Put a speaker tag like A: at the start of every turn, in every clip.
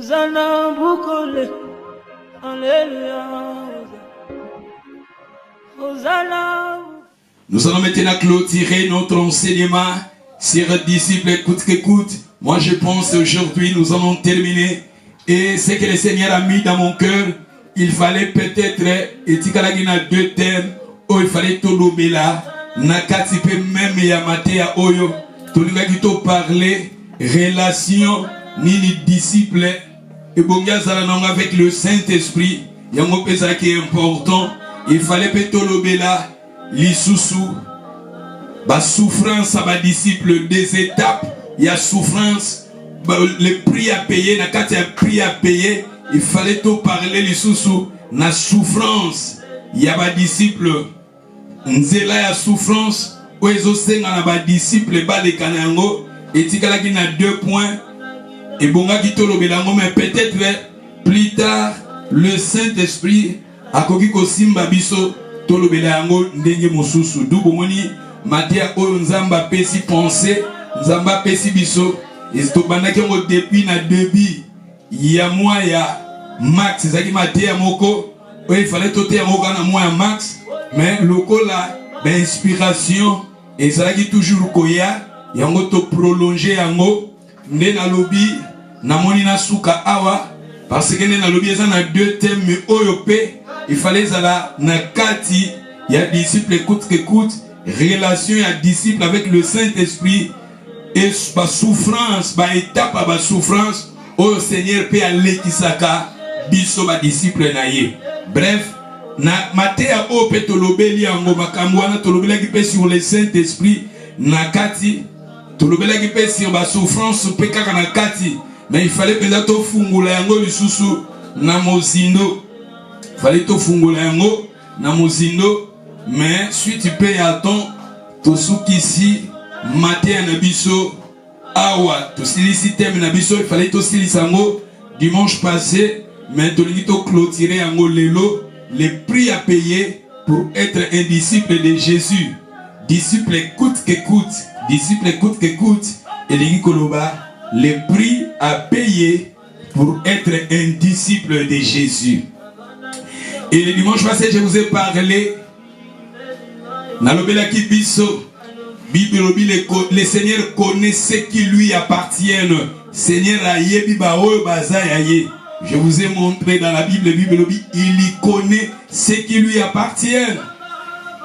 A: Hosanna Bukole. Alléluia. Hosanna.
B: Nous allons maintenant clôturer notre enseignement sur disciples écoute qu'écoute. Moi je pense aujourd'hui nous allons terminer. Et ce que le Seigneur a mis dans mon cœur, il fallait peut-être, et tikalagina deux thèmes, où il fallait tout l'obéla, nakati pe même yamate ya oyo, tout le monde parler, relation, ni disciple, et bonga zalanong avec le Saint-Esprit, yango pesa qui est important, il fallait pe tout l'obéla, l'issoussou, ba souffrance à ba disciple, des étapes, il y a souffrance, le prix à payer, nakati a prix à payer, il fallait tout parler l'issoussou, na souffrance, il y a ba disciple, nzela ya souffrance, oezo senga na ba disciple ba le kanango, et tikalaki na 2 points, et bonga ki tolo belango, mais peut-être plus tard, le Saint-Esprit a koki ko simba biso tolo belango ndenge mosusu. D'où bomoni matia oyo nzamba pesi penser, nzamba pesi biso, et to bandaki ngo depuis na début, ya moi ya Max, zaki matia moko, il fallait tout faire au moi à Max, mais le là, l'inspiration, et ça qui toujours koya, yango to prolonger yango, ne na lobby, na moni na suka awa, parce que ne na lobby ça na 2 thèmes mais oyope, il fallait ça là na kati, il y a disciple écoute, relation il y a disciple avec le Saint-Esprit, et ba souffrance, ba étape ba souffrance, au Seigneur peut aller kisaka, biso ba disciple na ye. Bref, na matéa o petolobeli yango makambo wana tolobela ki pe sur le Saint-Esprit na kati, tolobela ki pe sur ba souffrance pe kaka na kati, mais il fallait peut-être to fungula yango lisusu na mozindo. Fallait to fungula yango na mozindo, mais si tu peux attendre to sukisi matéa na biso awa to silisi thème na biso, il fallait to silisa yango dimanche passé. Mais tu as clôturé en lelo les prix à payer pour être un disciple de Jésus. Disciple écoute qu'écoute. Disciple écoute qu'écoute. Et les prix à payer pour être un disciple de Jésus. Et le dimanche passé, je vous ai parlé. Le Seigneur connaît ce qui lui appartiennent. Seigneur a yebi baoyo bazayaye. Je vous ai montré dans la Bible, il y connaît ce qui lui appartient.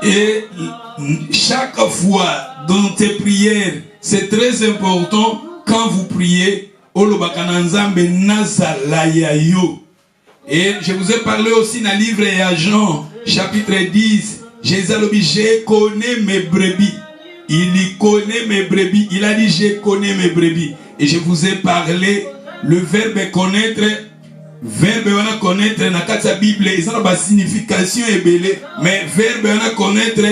B: Et chaque fois dans tes prières, c'est très important quand vous priez. Et je vous ai parlé aussi dans le livre de Jean, chapitre 10. Jésus a dit, je connais mes brebis. Il y connaît mes brebis. Il a dit, je connais mes brebis. Et je vous ai parlé, le verbe connaître. Verbe on a connaître na kata Bible, ils ont une signification ébélée, mais verbe on a connaître,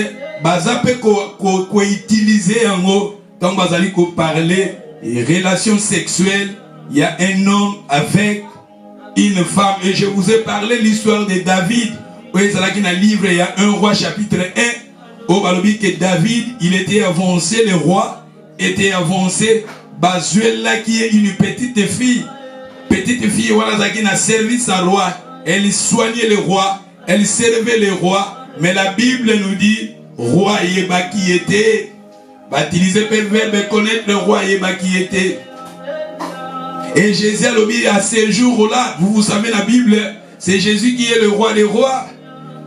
B: baza pe ko utiliser en haut, quand bazali ko parler relations sexuelles, il y a un homme avec une femme, et je vous ai parlé l'histoire de David, où ils ont dans le livre, il y a 1 roi chapitre 1, où balobi que David, il était avancé, le roi était avancé, Bazuel là qui est une petite fille. Petite fille, qui a servi sa roi, elle soignait le roi, elle servait le roi, mais la Bible nous dit, roi Yeba qui était, baptisé par le verbe connaître le roi Yeba qui était. Et Jésus a dit à ce jour-là, vous savez la Bible, c'est Jésus qui est le roi des rois.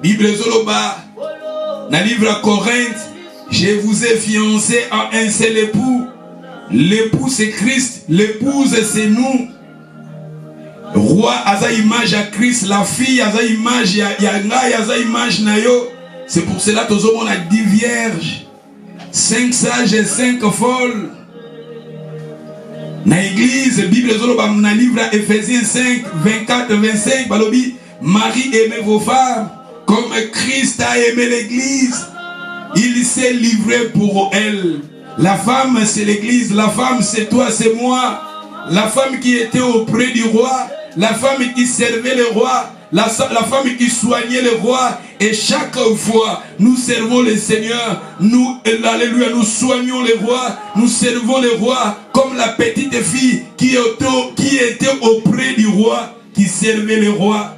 B: Bible Zoloba, dans le livre à Corinthe, je vous ai fiancé à un seul époux. L'époux c'est Christ, l'épouse c'est nous. Roi aza image à Christ, la fille aza image ya ngai aza image na yo. C'est pour cela que nous avons 10 vierges, 5 sages et 5 folles. Na église, Bible dans le livre Ephésiens 5, 24, 25, balobi, Marie aimez vos femmes comme Christ a aimé l'église. Il s'est livré pour elle. La femme c'est l'église, la femme c'est toi, c'est moi. La femme qui était auprès du roi, la femme qui servait le roi, la femme qui soignait le roi. Et chaque fois, nous servons le Seigneur. Nous, alléluia, nous soignons le roi. Nous servons le roi comme la petite fille qui était auprès du roi, qui servait le roi.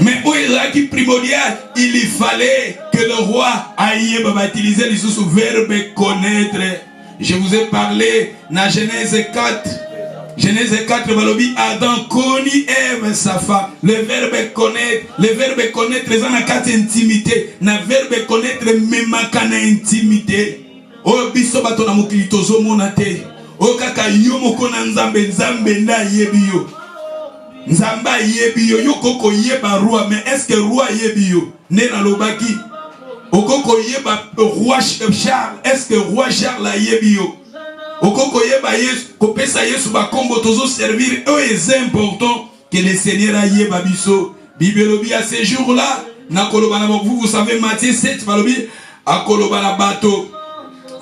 B: Mais où il est primordial, il fallait que le roi aille utiliser le verbe connaître. Je vous ai parlé dans Genèse 4. Genèse 4, Adam connaît Ève, sa femme. Le verbe connaître, c'est dans 4 intimité. Le verbe connaître, même en intimité. Oh, biso bato na mokili tozo monate. Oh, kaka yo mokona nzambe nda yebiyo. Nzamba yebiyo, yo koko yeba roi, mais est-ce que roi yebiyo? Ne na lobaki. Okoko yeba roi Charles, est-ce que roi Charles a yebiyo? Okoko yeba Yesu, kopesa Yesu ba kombo tozo servir. C'est important que le Seigneur a yeba biso. Bibelobi à ces jours-là, na koloba na vous savez Matthieu 7 balobi a koloba na bato.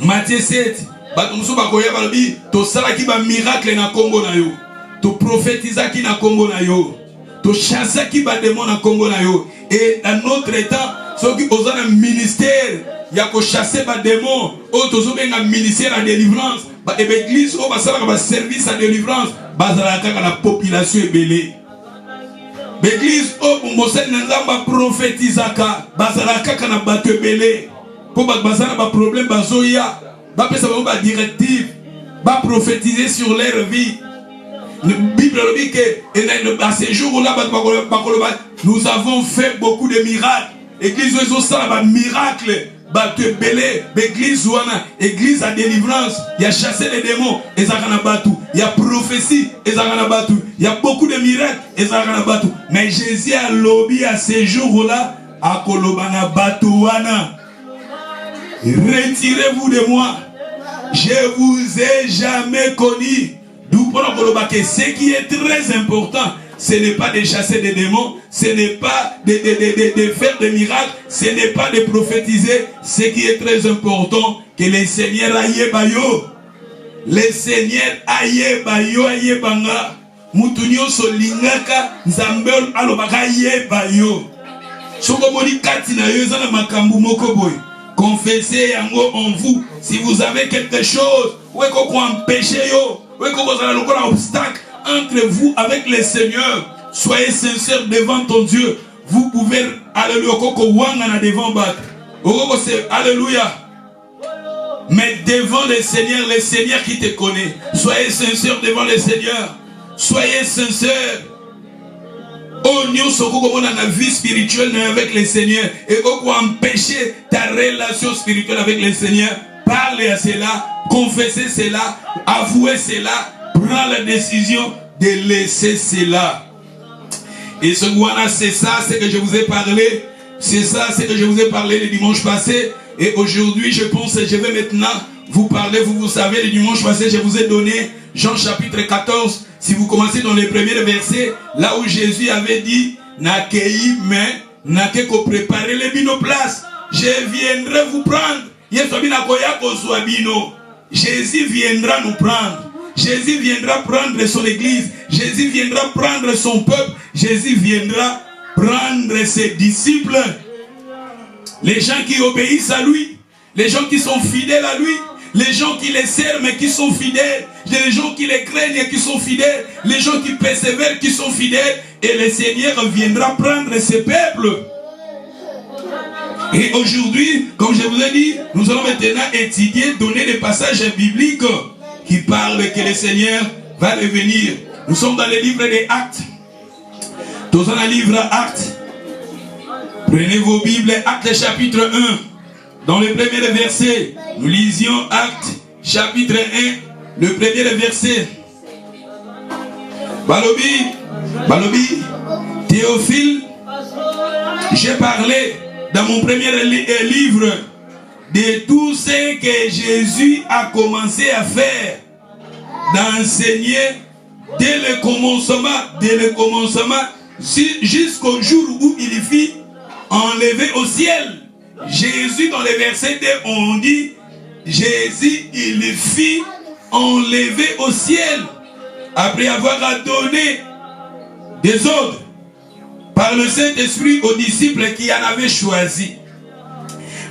B: Matthieu 7, bato musu ba koyeba balobi to sala ki ba miracle na kombo na yo. To prophétiser qui na kombo na yo, to chasser qui ba démon na kombo na yo. Et dans notre temps, ceux qui osent un ministère, il y a que chasser ba démon, autres ont un ministère à délivrance, ba église au ba service à délivrance, bazalaka la population est belée. L'église au mosel nzamba prophétisaka, bazalaka na bato belé. Pour bazala ba problème bazoya, ba pesa ba directive, ba prophétiser sur leur vie. La Bible dit que à ces jours-là, nous avons fait beaucoup de miracles. L'église a un miracle. L'église a délivrance. Il y a chassé les démons. Il y a prophétie. Il y a beaucoup de miracles. Mais Jésus a lobby à ces jours-là. Retirez-vous de moi. Je vous ai jamais connu. D'où ce qui est très important, ce n'est pas de chasser des démons, ce n'est pas de faire des miracles, ce n'est pas de prophétiser. Ce qui est très important, que le Seigneur aille bayo. Le Seigneur aille bayo, aille banga. Mutunyo solingaka, nzambel alobaka aille bayo. Sokomoni katina yo zana makambu mokoboy. Confessez yango en vous. Si vous avez quelque chose, ou est-ce qu'on empêche yo? Oui, comme vous avez un obstacle entre vous avec le Seigneur, soyez sincères devant ton Dieu. Vous pouvez, alléluia, devant battre. Alléluia. Mais devant le Seigneur qui te connaît, soyez sincères devant le Seigneur. Soyez sincères. Oh, nous sommes dans la vie spirituelle avec le Seigneur. Et qu'on empêcher ta relation spirituelle avec le Seigneur. Parlez à cela, confessez cela, avouez cela, prenez la décision de laisser cela. Et ce Gouana, c'est ça, c'est que je vous ai parlé. C'est ça, c'est que je vous ai parlé le dimanche passé. Et aujourd'hui, je pense que je vais maintenant vous parler. Vous savez, le dimanche passé, je vous ai donné Jean chapitre 14. Si vous commencez dans les premiers versets, là où Jésus avait dit, Nakei, mais Nake ko préparer les binoplaces. Je viendrai vous prendre. Jésus viendra nous prendre. Jésus viendra prendre son église. Jésus viendra prendre son peuple. Jésus viendra prendre ses disciples. Les gens qui obéissent à lui. Les gens qui sont fidèles à lui. Les gens qui les servent mais qui sont fidèles. Les gens qui les craignent et qui sont fidèles. Les gens qui persévèrent qui sont fidèles. Et le Seigneur viendra prendre ses peuples. Et aujourd'hui, comme je vous ai dit, nous allons maintenant étudier, donner des passages bibliques qui parlent que le Seigneur va revenir. Nous sommes dans le livre des Actes. Nous sommes dans le livre Actes. Prenez vos Bibles, Actes chapitre 1. Dans le premier verset, nous lisions Actes chapitre 1, le premier verset. Balobi, Théophile, j'ai parlé dans mon premier livre de tout ce que Jésus a commencé à faire, d'enseigner dès le commencement jusqu'au jour où il fut enlevé au ciel. Jésus, dans les versets 2, on dit Jésus, il fut enlevé au ciel après avoir donné des ordres par le Saint-Esprit aux disciples qui en avaient choisi.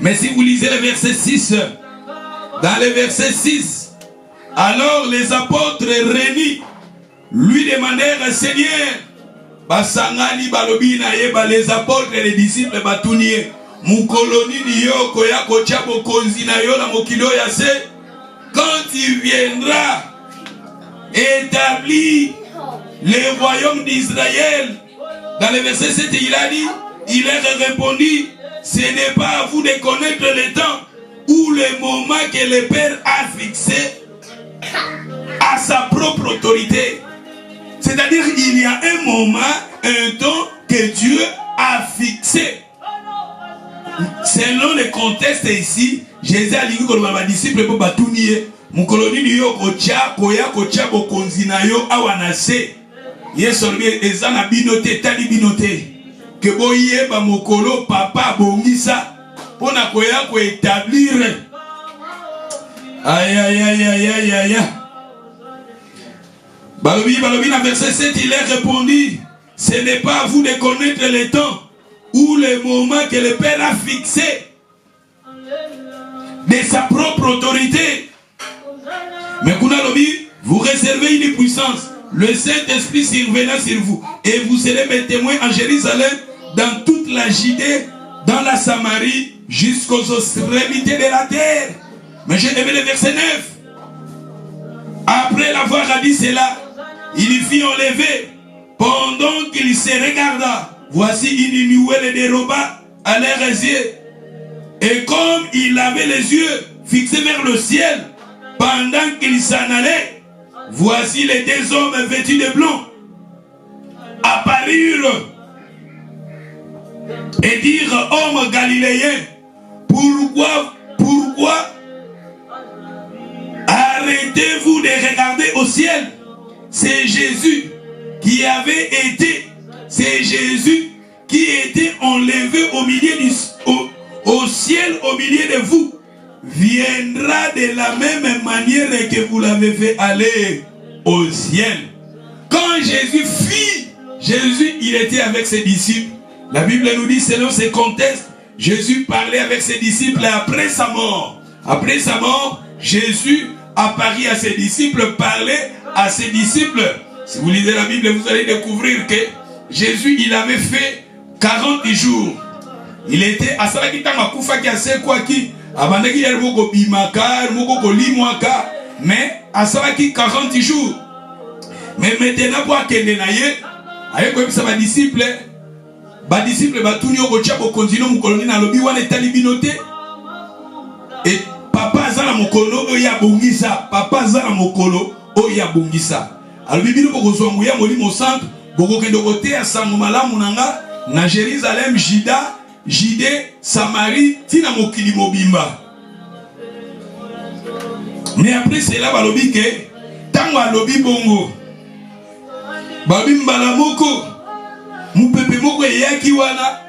B: Mais si vous lisez le verset 6, dans le verset 6, alors les apôtres réunis lui demandèrent, Seigneur, basangani balobi na yeba, les apôtres et les disciples batunie, mukoloni ni yo koya kocha bokonzi na yo la mokilo ya se, quand il viendra établir le royaume d'Israël. Dans le verset 7, il a dit, il leur répondit, ce n'est pas à vous de connaître le temps ou le moment que le Père a fixé à sa propre autorité. C'est-à-dire, il y a un moment, un temps que Dieu a fixé. Selon le contexte ici, Jésus a dit que les disciples pour batunier, mon colonie ni yo kocha koya kocha bokonzi na yo awanase. Yesolbi ezana binote tali binote. Que boye ba mokolo papa bongisa pona koya ko établir. Aïe aïe aïe aïe aïe aïe. Balobi na verset 7, il a répondu, ce n'est pas à vous de connaître le temps ou le moment que le Père a fixé de sa propre autorité. Mais Kunalobi, vous réservez une puissance. Le Saint-Esprit surviendra sur vous. Et vous serez mes témoins en Jérusalem, dans toute la Judée, dans la Samarie, jusqu'aux extrémités de la terre. Mais j'ai aimé le verset 9. Après l'avoir dit cela, il fit enlever. Pendant qu'il se regarda, voici une nuée déroba à leurs yeux. Et comme il avait les yeux fixés vers le ciel, pendant qu'il s'en allait, voici les deux hommes vêtus de blanc apparurent et dirent, hommes galiléens, pourquoi arrêtez-vous de regarder au ciel? C'est Jésus qui avait été, c'est Jésus qui était enlevé au ciel au milieu de vous. Viendra de la même manière que vous l'avez fait aller au ciel. Quand Jésus fit, il était avec ses disciples. La Bible nous dit, selon ce contexte, Jésus parlait avec ses disciples après sa mort. Après sa mort, Jésus apparut à ses disciples, parlait à ses disciples. Si vous lisez la Bible, vous allez découvrir que Jésus, il avait fait 40 jours. Il était à Salakita Makufa qui a fait quoi qui mais à Salaki 40 jours. Mais maintenant, pour qu'il avec comme ça, ma disciple, et papa zala mokolo oya bongisa, papa zala mokolo oya bongisa. Alors bibi no kozongo ya molimo centre, boko kendo kote ya sango malamu nanga na Jérusalem, Judée, Samarie, tina mokili mobimba. Mais après cela, balobi ke tango alobi bongo. Babi mbala moko, mupepe moko eyaki wana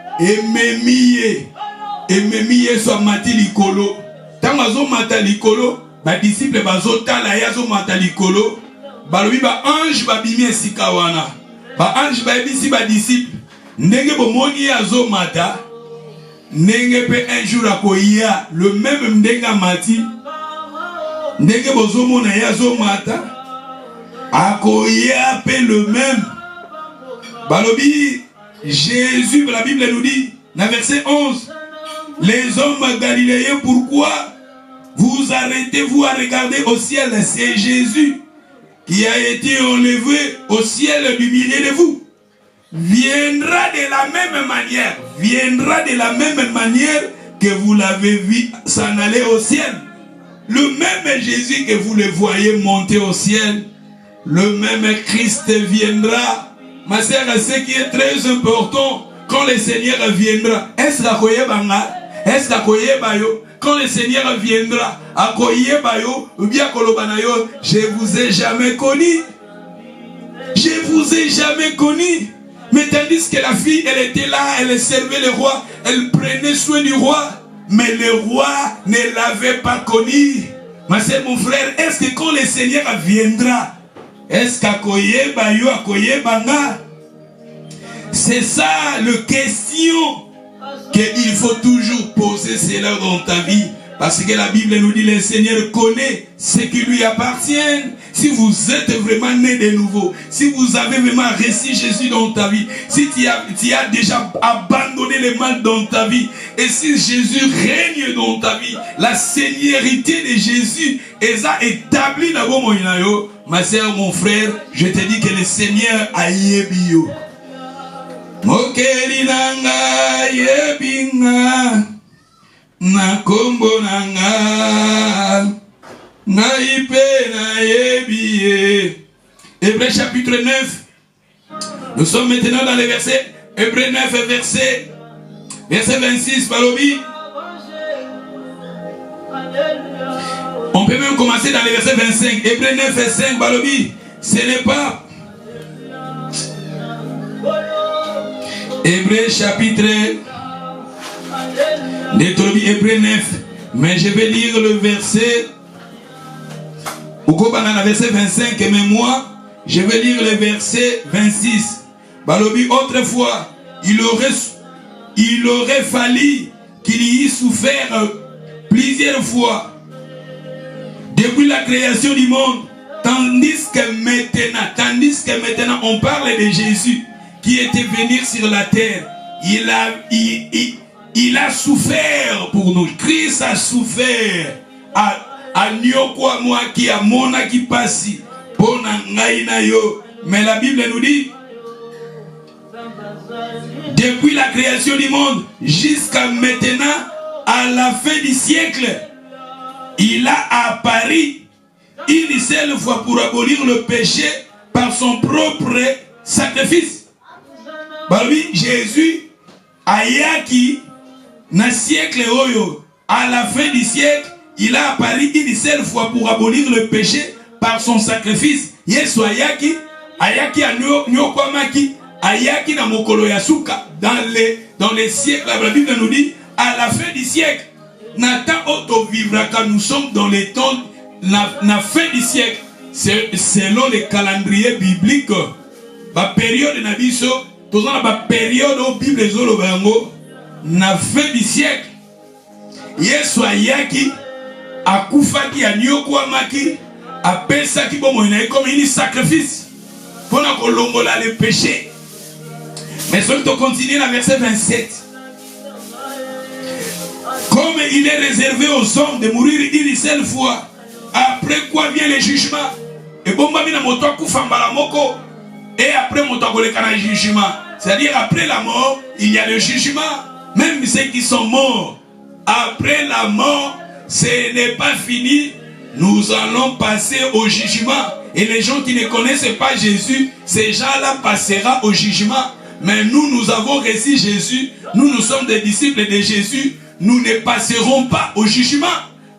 B: ememiye so mati likolo. Tango azo mata likolo, ba disciple bazo tala ya zo mata likolo. Balobi ba ange babimi esika wana. Ba ange ba ebisi ba disciple ndenge bomoni azo mata. Ndenge pe un jour akoya le même ndenga mati. Ndenge bozomo na yazo mata. Akoya pe le même. Balobi Jésus, la Bible nous dit dans verset 11, les hommes galiléens, pourquoi vous arrêtez-vous à regarder au ciel? C'est Jésus qui a été enlevé au ciel du milieu de vous. Viendra de la même manière que vous l'avez vu s'en aller au ciel. Le même Jésus que vous le voyez monter au ciel, le même Christ viendra. Ma sœur, ce qui est très important, quand le Seigneur viendra, est-ce quand le Seigneur viendra, ou bien je vous ai jamais connu. Je vous ai jamais connu. Mais tandis que la fille, elle était là, elle servait le roi, elle prenait soin du roi, mais le roi ne l'avait pas connu. Ma sœur, mon frère, est-ce que quand le Seigneur viendra, est-ce qu'akoye bayo akoye banga? C'est ça la question qu'il faut toujours poser, c'est là dans ta vie. Parce que la Bible nous dit, le Seigneur connaît ce qui lui appartient. Si vous êtes vraiment né de nouveau, si vous avez vraiment reçu Jésus dans ta vie, si tu as déjà abandonné le mal dans ta vie, et si Jésus règne dans ta vie, la seigneurie de Jésus est établie dans vos moyens. Ma soeur, mon frère, je te dis que le Seigneur a yébio. Mokeli nanga yebinga. Na kombo nanga na ipe na yebiye. Hébreux chapitre 9. Nous sommes maintenant dans les versets. Hébreux 9 verset 26 Balobi. On peut même commencer dans les versets 25. Hébreux 9 et 5 Balobi. Ce n'est pas Hébreux chapitre Hébreux 9, mais je vais lire le verset. Verset 25, mais moi, je vais lire le verset 26. Balobi, autrefois, il aurait fallu qu'il y ait souffert plusieurs fois depuis la création du monde, tandis que maintenant, on parle de Jésus qui était venu sur la terre. Il a souffert pour nous. Christ a souffert. A nyokwa moi qui a mona qui passe. Mais la Bible nous dit, depuis la création du monde jusqu'à maintenant, à la fin du siècle, il a apparu une seule fois pour abolir le péché par son propre sacrifice. Bah oui, Jésus ayaki na siècle oyo, à la fin du siècle, il a apparu une seule fois pour abolir le péché par son sacrifice. Yesu ayaki anyokwamaki, ayaki na mokolo ya suka. Dans les siècles, la Bible nous dit, à la fin du siècle, Nathan auto vivra quand nous sommes dans les temps, la fin du siècle, selon les calendriers bibliques, la période na biso, tous la période où Bible est na fin du siècle, Yesu ayaki akufaki anyokwamaki apesaki bomoina comme un sacrifice pour kolongola le péché. Mais si on continue dans verset 27, comme il est réservé aux hommes de mourir une seule fois, après quoi vient le jugement. Et bon na moto akufambala moko, et après moto akoleka na jugement. C'est-à-dire après la mort, il y a le jugement. Même ceux qui sont morts, après la mort, ce n'est pas fini. Nous allons passer au jugement. Et les gens qui ne connaissent pas Jésus, ces gens-là passeront au jugement. Mais nous avons reçu Jésus. Nous sommes des disciples de Jésus. Nous ne passerons pas au jugement.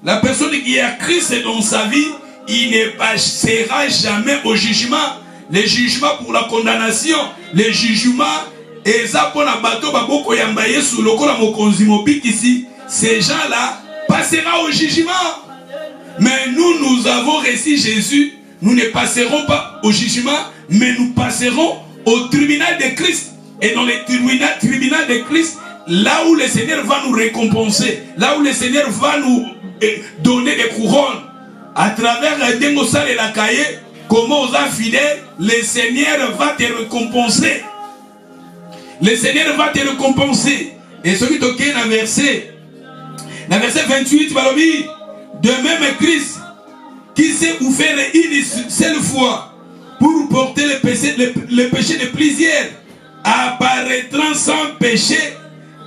B: La personne qui a Christ dans sa vie, il ne passera jamais au jugement. Le jugement pour la condamnation, le jugement, et ça pour la bateau, ces gens-là passeront au jugement. Mais nous avons reçu Jésus. Nous ne passerons pas au jugement, mais nous passerons au tribunal de Christ. Et dans le tribunal de Christ, là où le Seigneur va nous récompenser, là où le Seigneur va nous donner des couronnes, à travers le Dengosal et la Cahier, comment aux fidèles, le Seigneur va te récompenser. Le Seigneur va te récompenser. Et ce qui est dans verset 28, Balobi, de même Christ, qui s'est ouvert une seule fois pour porter le péché de plusieurs, apparaîtra sans péché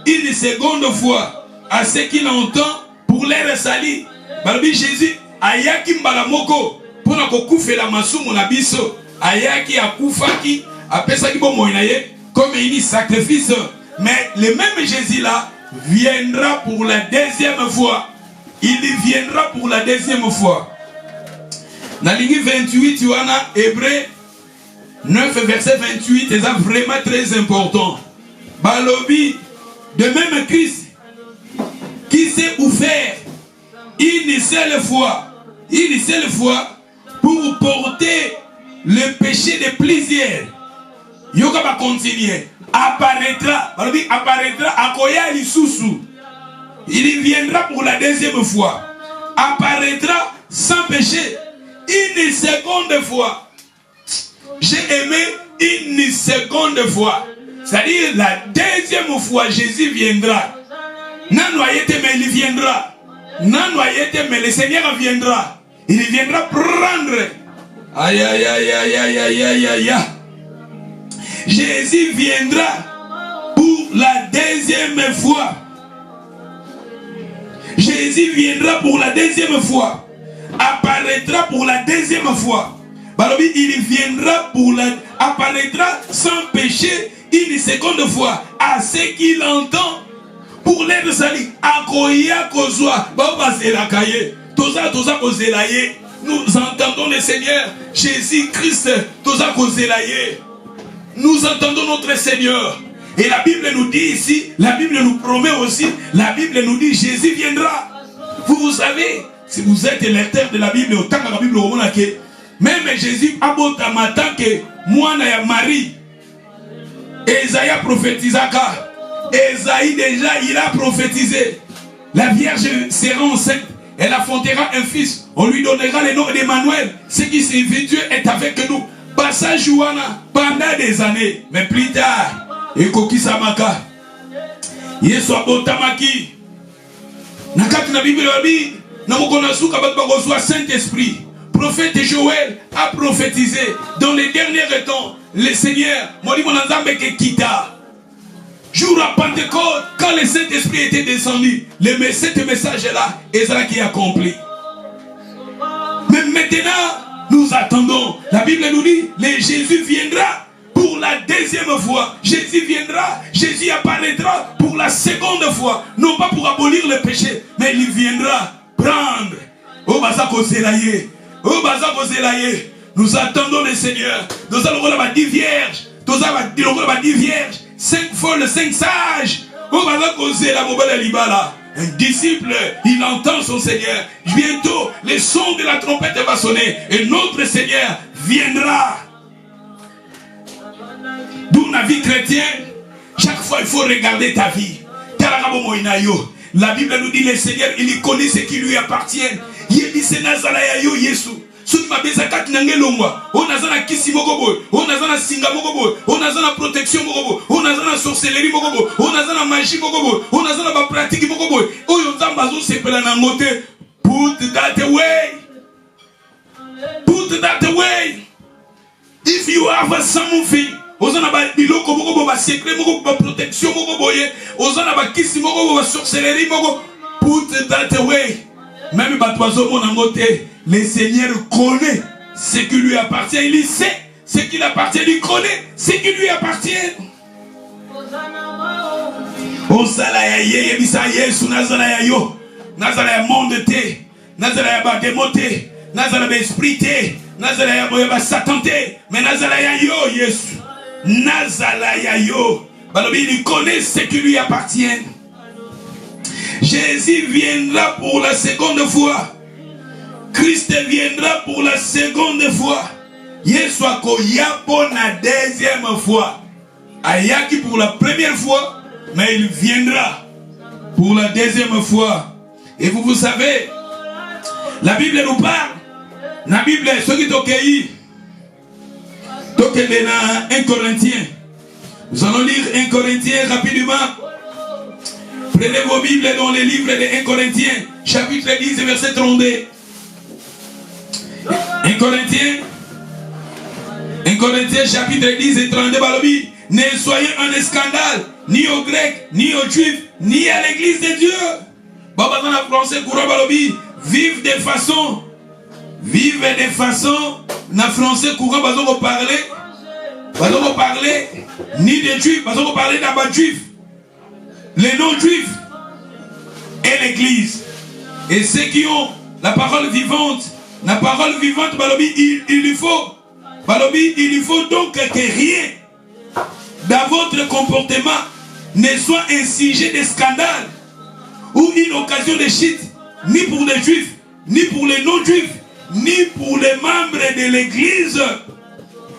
B: une seconde fois à ceux qui l'entendent pour les salir. Balobi Jésus, ayaki mbalamoko, pour na kokufela masumu na biso, ayaki akufaki, apesaki bomoinaye, comme un sacrifice. Mais le même Jésus là viendra pour la deuxième fois. Il viendra pour la deuxième fois. Dans la ligne 28, tu as Hébreux 9, verset 28, c'est vraiment très important. Balobi, de même Christ, qui s'est ouvert une seule fois, pour porter le péché de plusieurs, Yoka va continuer. Apparaîtra. Apparaîtra. Akoya lisusu. Il viendra pour la deuxième fois. Apparaîtra sans péché. Une seconde fois. J'ai aimé une seconde fois. C'est-à-dire la deuxième fois Jésus viendra. Nanoyete, mais il viendra. Nanoyete, mais le Seigneur viendra. Il viendra prendre. Aïe aïe aïe aïe aïe aïe aïe aïe. Jésus viendra pour la deuxième fois. Jésus viendra pour la deuxième fois. Apparaîtra pour la deuxième fois. Il viendra pour la... apparaîtra sans péché une seconde fois à ce qu'il entend pour l'être sali. Akoya kozwa. Nous entendons le Seigneur Jésus-Christ. Nous entendons notre Seigneur. Et la Bible nous dit ici, la Bible nous promet aussi, la Bible nous dit Jésus viendra. Vous savez, si vous êtes lecteur de la Bible, autant que la Bible, même Jésus a beau matin que moi et Marie, Esaïe a prophétisé. Esaïe déjà, il a prophétisé. La Vierge sera enceinte. Elle affrontera un fils. On lui donnera le nom d'Emmanuel. Ce qui signifie Dieu est avec nous. Passage Jouana pendant des années. Mais plus tard, Ekoki Samaka. Yesu abotamaki. Nakati na Bible wabi. Namukonasuka batbakozwa Saint-Esprit. Prophète Joël a prophétisé. Dans les derniers temps, le Seigneur, Kita. Jour à Pentecôte, quand le Saint-Esprit était descendu, ce message-là, Ezra qui accompli. Mais maintenant, nous attendons. La Bible nous dit, Jésus viendra pour la deuxième fois. Jésus viendra, Jésus apparaîtra pour la seconde fois. Non pas pour abolir le péché, mais il viendra prendre. Oh, Bazako Zelaye. Oh, Bazako Zelaye. Nous attendons le Seigneur. Nous allons voir 10 vierges. Nous allons voir 10 vierges. 5 folles, 5 sages. Oh, Bazako Zelaye. Un disciple, il entend son Seigneur. Bientôt, le son de la trompette va sonner. Et notre Seigneur viendra. D'où la vie chrétienne, chaque fois il faut regarder ta vie. La Bible nous dit le Seigneur, il connaît ce qui lui appartient. Il dit c'est Nazaraya yo Yesu. Soki mabeza kati na ngelongwa, on a zana kisi mogobo, on a zana singa mogobo, on a zana protection mogobo, on a zana sorcellerie mogobo, on a zana magie mogobo, on a zana ba pratique mogobo. Oyo nzamba zo sepela na ngote. Put that away. Put that away. If you have something, ozana ba biloko mogobo ba secret mogobo ba protection mogobo ye, ozana ba kisi mogobo ba sorcellerie mogobo. Put that away. Même Batoiseau mon angote. Le Seigneur connaît ce qui lui appartient. Il sait ce qui lui appartient. Il connaît ce qui lui appartient. Osalaya ye bisa Yesu nazalaya yo. Nazalaya monde te. Nazalaya ba démoté. Nazalaya esprit te. Nazalaya ba Satan te. Mais nazalaya yo Yesu. Nazalaya yo. Balobi il connaît ce qui lui appartient. Jésus viendra pour la seconde fois. Christ viendra pour la seconde fois. Yesu akoya pour la deuxième fois. Ayaki pour la première fois, mais il viendra pour la deuxième fois. Et vous savez, la Bible nous parle. La Bible, ce qui est au pays, dans 1 Corinthiens. Nous allons lire 1 Corinthiens rapidement. Prenez vos Bibles dans les livres de 1 Corinthiens, chapitre 10, verset 32. 1 Corinthiens chapitre 10 et 32 balobi. Ne soyez un scandale ni aux Grecs, ni aux Juifs, ni à l'église de Dieu. Baba dans la français courant balobi. Vive de façon. Na français courant bazoko parler ni des Juifs, bazoko parler d'aba Juifs. Les non-Juifs et l'église. Et ceux qui ont la parole vivante. La parole vivante, balobi, il lui faut donc que rien dans votre comportement ne soit un sujet de scandale ou une occasion de chute, ni pour les juifs, ni pour les non-juifs, ni pour les membres de l'église.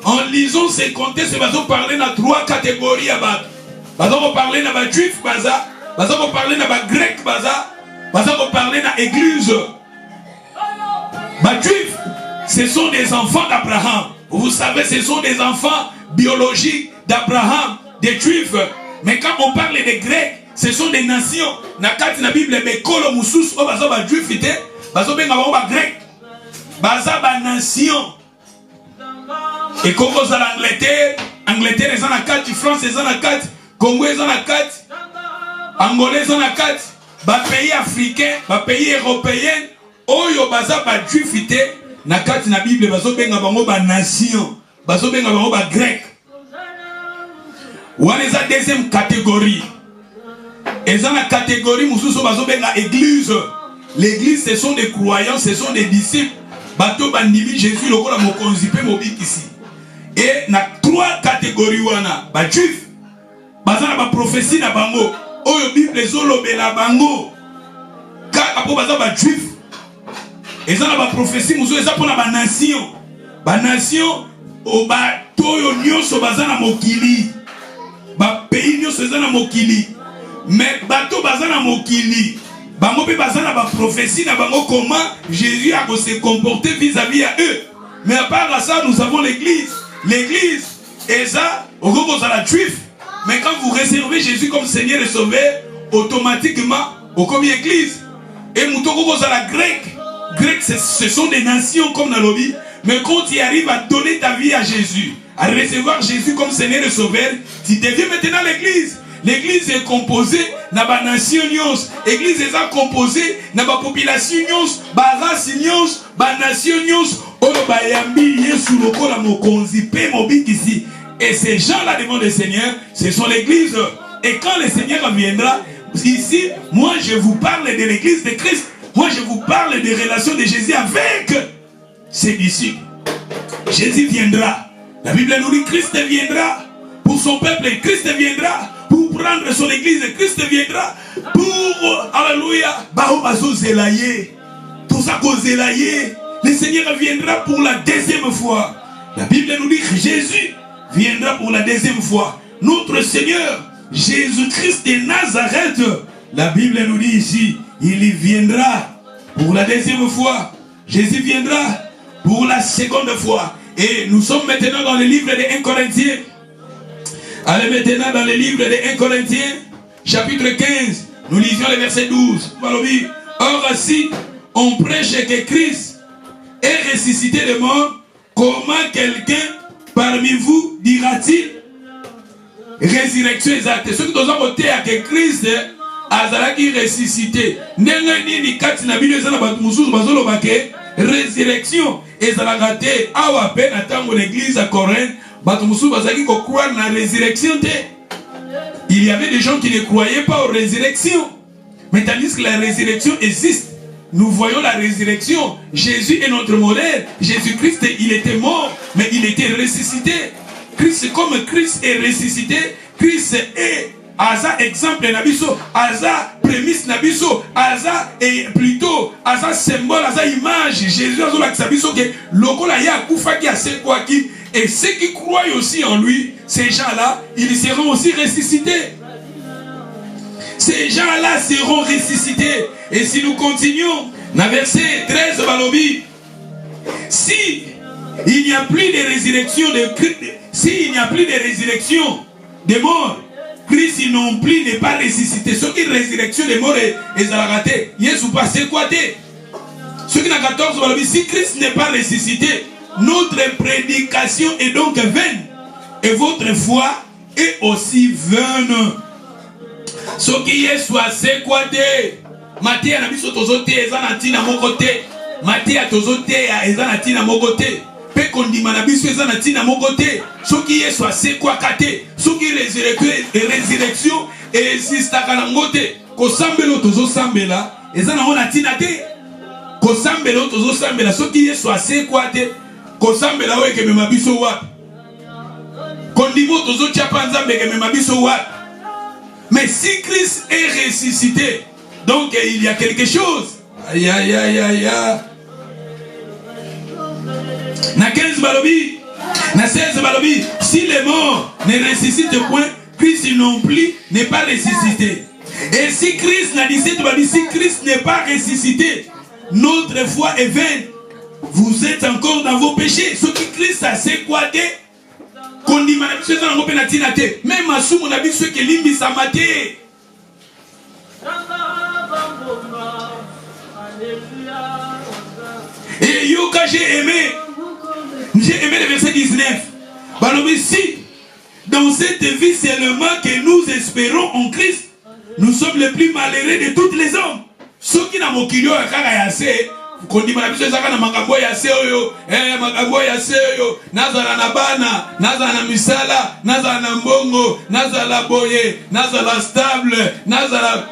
B: En lisant ces contextes, nous allons parler de 3 catégories. Nous allons parler de juifs, nous allons parler de grecs, nous allons parler de l'église. Les juifs, ce sont des enfants d'Abraham. Vous savez, ce sont des enfants biologiques d'Abraham, des juifs. Mais quand on parle des grecs, ce sont des nations. Dans la Bible, mais kolo musus o baza ba juif ite, bazo benga ba grec. Baza ba nation. Et Congo za l'Angleterre, Angleterre est en 4, France est en 4, Congo est en 4, Angolais est en 4, ba pays africain, ba pays européen, oyo baza ba juif ite, na kati na Bible bazo benga bango ba nation, bazo benga bango ba grec. Ou est la deuxième catégorie. Et dans la catégorie, nous avons l'église. L'église, ce sont des croyants, ce sont des disciples. Bato bandimi Jésus, le corps a mokonzipe mobik ici. Et na 3 catégories wana, ba juif, bazana ba prophétie na bango, oyo Bible zolobe la bango. Ka apo baza ba juif. Et ça na ba prophétie, muso eza pona ba nation. Ba nation o ba toyo nyonso bazana mokili. Ba pays nyonso eza na mokili. Mais bato bazana mokili, bango pe bazana ba prophétie na bango comment Jésus a se comporter vis-à-vis à eux. Mais à part ça, nous avons l'église. L'église est ça, au gros la juif. Mais quand vous réservez Jésus comme Seigneur et Sauveur, automatiquement, au comme église. Et moutoko la grec. Grec, ce sont des nations comme dans l'obie. Mais quand tu arrives à donner ta vie à Jésus, à recevoir Jésus comme Seigneur et Sauveur, tu deviens maintenant l'église. L'église est composée de la nation, l'église est composée de la population, de la race, de la nation, et ces gens-là devant le Seigneur, ce sont l'église. Et quand le Seigneur viendra, ici, moi je vous parle de l'église de Christ. Moi je vous parle des relations de Jésus avec ses disciples. Jésus viendra. La Bible nous dit Christ viendra. Pour son peuple, Christ viendra. Pour prendre son église, Christ viendra. Pour, alléluia, tout ça qu'on zélaye, le Seigneur viendra pour la deuxième fois. La Bible nous dit que Jésus viendra pour la deuxième fois. Notre Seigneur, Jésus-Christ de Nazareth, la Bible nous dit ici, il viendra pour la deuxième fois. Jésus viendra pour la seconde fois. Et nous sommes maintenant dans le livre de 1 Corinthiens. Allez maintenant dans le livre de 1 Corinthiens, chapitre 15, nous lisions le verset 12. Or si on prêche que Christ est ressuscité de mort, comment quelqu'un parmi vous dira-t-il résurrection exacte? Ceux qui ont voté à que Christ azalaki ressuscité. Résurrection ezalaka awa pe na tango l'église à Corinthe. Croire la résurrection. Il y avait des gens qui ne croyaient pas aux résurrections. Mais tandis que la résurrection existe, nous voyons la résurrection. Jésus est notre modèle. Jésus-Christ, il était mort, mais il était ressuscité. Christ, comme Christ est ressuscité, Christ est Aza exemple nabiso, Aza prémisse nabiso, Aza et plutôt Aza symbole, Aza image. Jésus a l'axabiso que lokola ya kufa qui a c'est quoi qui. Et ceux qui croient aussi en lui, ces gens-là, ils seront aussi ressuscités. Ces gens-là seront ressuscités. Et si nous continuons, dans verset 13, Balobi, si il n'y a plus de résurrection de Christ, s'il n'y a plus de résurrection des morts, Christ non plus n'est pas ressuscité. Ce qui est résurrection des morts est raté. Yesu pas c'est quoi? Ce qui n'a 14, Balobi, si Christ n'est pas ressuscité, notre prédication est donc vaine et votre foi est aussi vaine. Ce qui est soit c'est quoi? Matthieu a mis sur tozote ezanatina mokote. Matthieu a tozote ezanatina mokote. Pe kondima na biso ezanatina mokote. Ce qui est soit c'est quoi kate. Ce qui est résurrection existe à kanangote. Ko sambelo tozo sambela ezana ona tina te. Ko sambelo tozo sambela ce qui est soit c'est quoi te. Kosambela weke me mabiso wa kondimo tozo chapa nzambe ke me mabiso wa. Mais si Christ est ressuscité, donc il y a quelque chose. Aïe aïe aïe aïe. Na 15 balobi Si les morts ne ressuscitent point, Christ non plus n'est pas ressuscité. Et si Christ n'a dit, si Christ n'est pas ressuscité, notre foi est vaine. Vous êtes encore dans vos péchés. Ce qui Christ a c'est quoi de même à ce mon avis, ceux qui limbi sa maté. Et Yoka, j'ai aimé le verset 19. Si dans cette vie seulement que nous espérons en Christ, nous sommes les plus malheureux de tous les hommes. Ceux qui n'ont pas kondi mana biso ezaka na makambo ya se oyo makambo ya se oyo nazala na bana nazala na misala nazala na mbongo nazala boye nazala stable nazala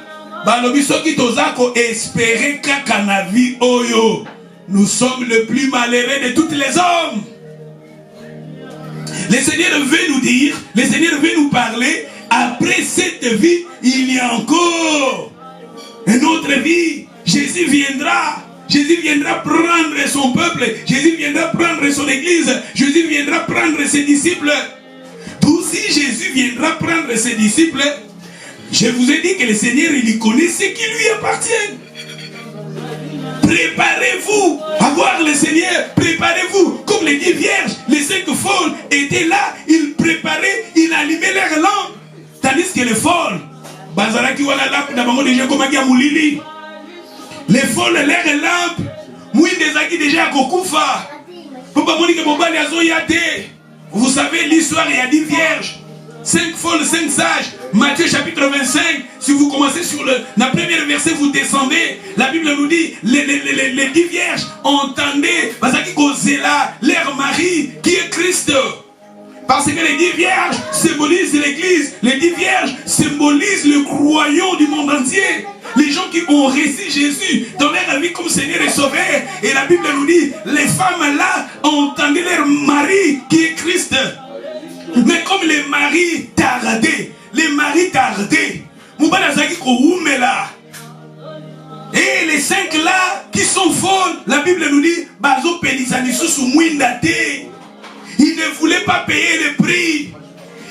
B: balobi soki tozako espérer kaka na vie oyo nous sommes le plus malheureux de tous les hommes. Le Seigneur veut nous dire, le Seigneur veut nous parler, après cette vie il y a encore une autre vie. Jésus viendra prendre son peuple, Jésus viendra prendre son église, Jésus viendra prendre ses disciples. Tout si Jésus viendra prendre ses disciples, je vous ai dit que le Seigneur il connaît ce qui lui appartient. Préparez-vous à voir le Seigneur, préparez-vous comme les 10 vierges, les 5 folles étaient là, ils préparaient, ils allumaient leurs lampes, tandis que les folles, bazaraki wala lampe d'abord déjà comme à Moulili. Les folles, leurs lampes, mouille des acquis déjà à Kokufa. Vous savez l'histoire, il y a 10 vierges, 5 folles, 5 sages. Matthieu chapitre 25, si vous commencez sur la première verset, vous descendez. La Bible nous dit, les 10 vierges entendaient, leur mari qui est Christ. Parce que les 10 vierges symbolisent l'église. Les 10 vierges symbolisent le royaume du monde entier. Les gens qui ont reçu Jésus dans leur vie comme Seigneur et Sauveur. Et la Bible nous dit, les femmes là entendaient leur mari qui est Christ. Mais comme les maris tardaient, et les 5 là qui sont folles, la Bible nous dit, ils ne voulaient pas payer le prix.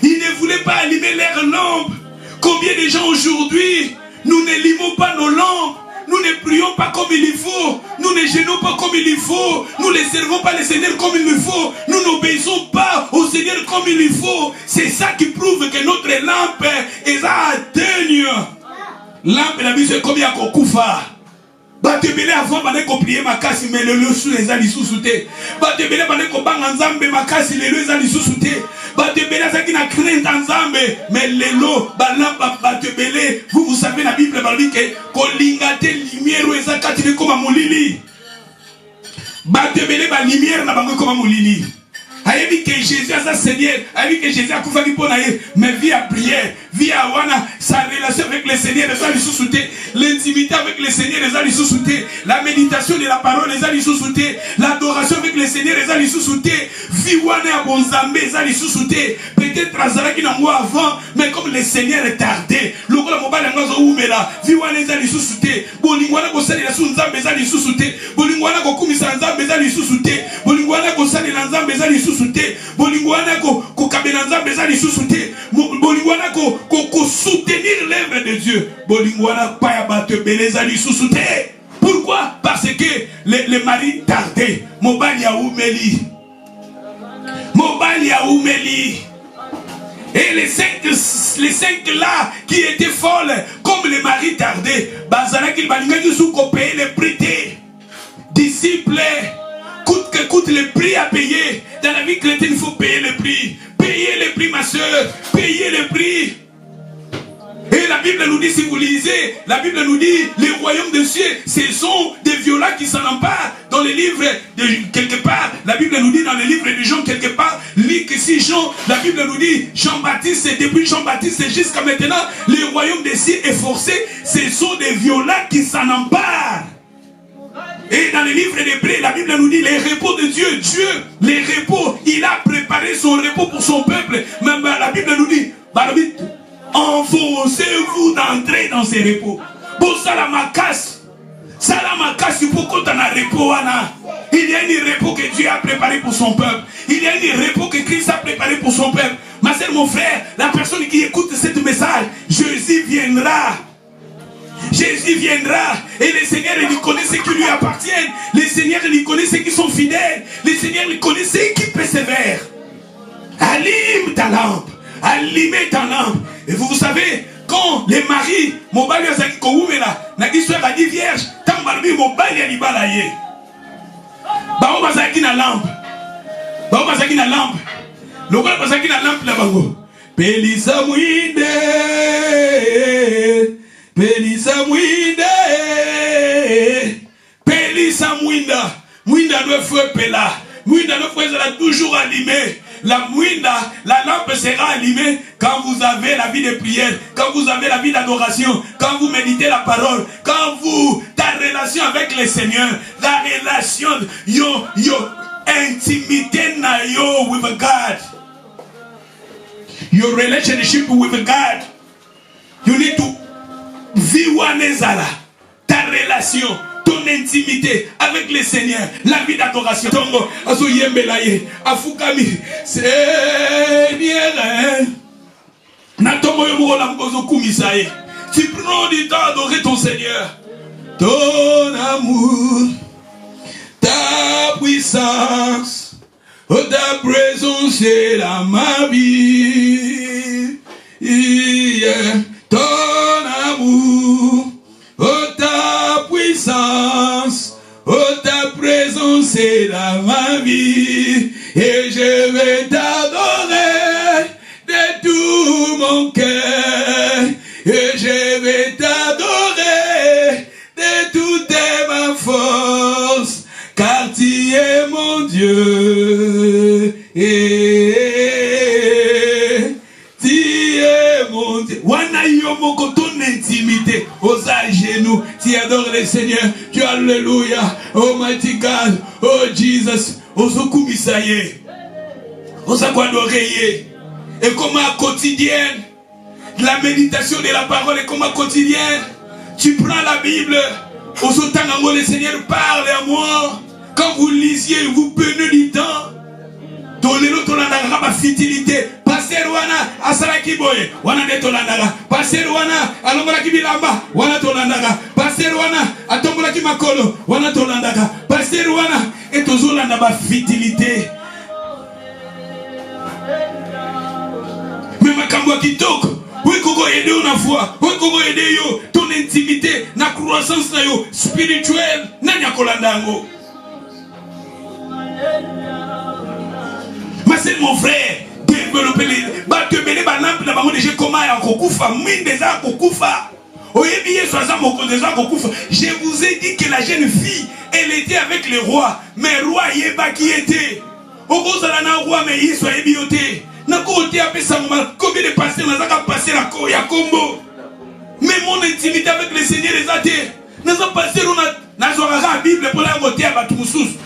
B: Ils ne voulaient pas allumer leurs lampes. Combien de gens aujourd'hui, nous n'allumons pas nos lampes. Nous ne prions pas comme il faut. Nous ne gênons pas comme il faut. Nous ne servons pas le Seigneur comme il faut. Nous n'obéissons pas au Seigneur comme il faut. C'est ça qui prouve que notre lampe est à atteindre. Lampe la vie c'est comme il y a Kokufa. Batebele avant bande ko prier makasi mais le sous les ali sous-souté. Batebele bande ko banga nzambe makasi le les ali sous-souté. Batebele zaki na crainte nzambe mais le lo balamba batebele vous savez la Bible parle que kolingate lumière eza katile comme molili. Batebele ba lumière na bango comme molili. Ayebi que Jésus a sa Seigneur, ayebi que Jésus a koufaki pour naïe, mais vie à prière, vie à wana, sa relation avec le Seigneur, les ali sous-souté, l'intimité avec le Seigneur, les ali sous-souté, la méditation de la parole, les ali sous-souté, l'adoration avec le Seigneur, les ali sous-souté, vie wana à bonzambe, les ali sous-souté, peut-être Azara qui n'a moi avant, mais comme le Seigneur est tardé, le gros mobile en gazo oumela, vie wana les ali sous-souté, bolingwana ko sali la sunzambe, les ali sous-souté, bolingwana ko kumisa nzambe, les ali sous-souté, bolingwana ko sali la nzambe, les ali sous-souté, bolingwana ko kabena nzambe, les ali sous-souté, bolingwana ko soutenir l'œuvre de Dieu, bolingwana pa ya bato beleza li sous-souté. Pourquoi? Parce que les maris tardaient. Mobali ya oumeli. Et les cinq là qui étaient folles, comme les maris tardaient, bazala qui balinga qui sous payer les prix des disciples, coûte que coûte le prix à payer. Dans la vie chrétienne, il faut payer le prix. Payez le prix, ma soeur. Payez le prix. Et la Bible nous dit, si vous lisez, la Bible nous dit, les royaumes des cieux, ce sont des violents qui s'en emparent. Dans les livres, quelque part, la Bible nous dit, dans les livres de Jean, quelque part, lit que si Jean, la Bible nous dit, Jean-Baptiste, et depuis Jean-Baptiste jusqu'à maintenant, les royaumes des cieux est forcé, ce sont des violents qui s'en emparent. Et dans les livres d'Hébreux, la Bible nous dit, les repos de Dieu, les repos, il a préparé son repos pour son peuple. Même la Bible nous dit, enfoncez-vous d'entrer dans ces repos. Pour ça, la macasse, Salamakasi pour qu'on a repos. Il y a un repos que Dieu a préparé pour son peuple. Il y a un repos que Christ a préparé pour son peuple. Ma sœur, mon frère, la personne qui écoute ce message, Jésus viendra. Jésus viendra et le Seigneur il connaît ceux qui lui appartiennent. Le Seigneur il connaît ceux qui sont fidèles. Le Seigneur il connaît ceux qui persévèrent. Allume ta lampe. Allumez ta lampe. Et vous savez, quand les maris, mon bali a dit Koumela, n'a dit soit dit vierge, tant que mon bali a dit balaye. Bao bazaki na lampe. Bao bazaki na lampe. Le gars bazaki na lampe la bango. Pelisa muinde. Pelisa muinde. Pelisa muinda. Muinda doit feu pela. Muinda doit sera toujours allumé. La muinda, la lampe sera allumée quand vous avez la vie de prière, quand vous avez la vie d'adoration, quand vous méditez la parole, quand vous, ta relation avec le Seigneur, la relation, yo, intimité na yo with God. Your relationship with God. You need to vivre ta relation, ton intimité avec le Seigneur, la vie d'adoration. Tongo, aso yembelaye, afukami, Seigneur, natongo yomo la mkozo kumisaye. Tu prends du temps d'adorer ton Seigneur. Ton amour, ta puissance, oh ta présence c'est la ma vie. Yeah. Ton amour, oh ta puissance, oh ta présence c'est la ma vie. Et je vais t'adorer de tout mon cœur. Et je vais t'adorer de toute ma force. Car tu es mon Dieu. Tu es mon Dieu. Wanayomoko ton intimité. Aux genoux. Tu adores le Seigneur. Tu alléluia. Almighty God. Oh Jesus. Ozokumisaye. Ozakuadorer. Et comme à quotidienne. La méditation de la parole est comme à quotidienne. Tu prends la Bible. Ozotangango, le Seigneur parle à moi. Quand vous lisiez, vous prenez du temps. Tolelo tolandara ba fitilité. Pasteur wana asaraki boye. Wana de tolandara. Pasteur wana alombola ki bilamba. Wana tolandara. Pasteur wana atombola ki makolo. Wana tolandara. Pasteur wana etozolanda ba fitilité. Mais makambo kitoko. Oui, Kogo aider una foi. Oui, Kogo aider yo ton intimité, na croissance na yo spirituelle, na nyakolandango. Mais c'est mon frère, développer les ba te belé ba lampe na bango déjà comment ya kokufa, mine déjà kokufa. Oyebiye soza moko déjà kokufa. Je vous ai dit que la jeune fille, elle était avec le roi, mais le roi yeba qui était. Okozala na roi mais il soit ebioté. Combien de pasteurs n'ont pas passé la cour ya combo. Mais mon intimité avec le Seigneur les athées. N'a pas passé la Bible pour la côté à Batumusus.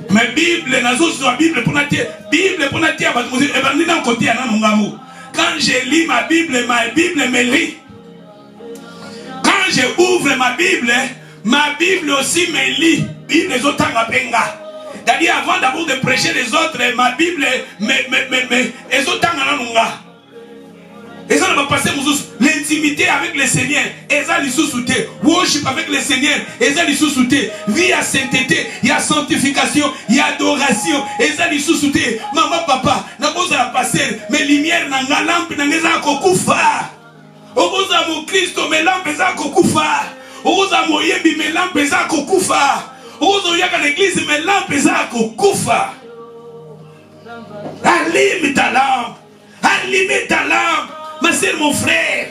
B: Mais Bible, n'a pas la Bible pour la terre. Bible pour la terre à Batumusus. Et ben, d'un côté à Nanungamo. Quand je lis ma Bible me lit. Quand je ouvre ma Bible aussi me lit. Bible les autres en penga. C'est-à-dire avant d'abord de prêcher les autres, ma Bible, les autres et ça ne va passer l'intimité avec le Seigneur, et ça les sous-soutés, worship avec le Seigneur, et ça les sous-soutés, vie à sainteté, il y a sanctification, il y a adoration, et ça les sous-soutés, maman, papa, n'a pas à passer, mes lumières, n'a pas lampe, n'a pas kokufa, au bout de mon Christ, mes lampes, n'a pas kokufa, au bout de mon yebi, mes lampes, n'a pas kokufa. L'église, mais lampe kufa. Allume ta lampe. Allume ta lampe. Ma sœur, mon frère.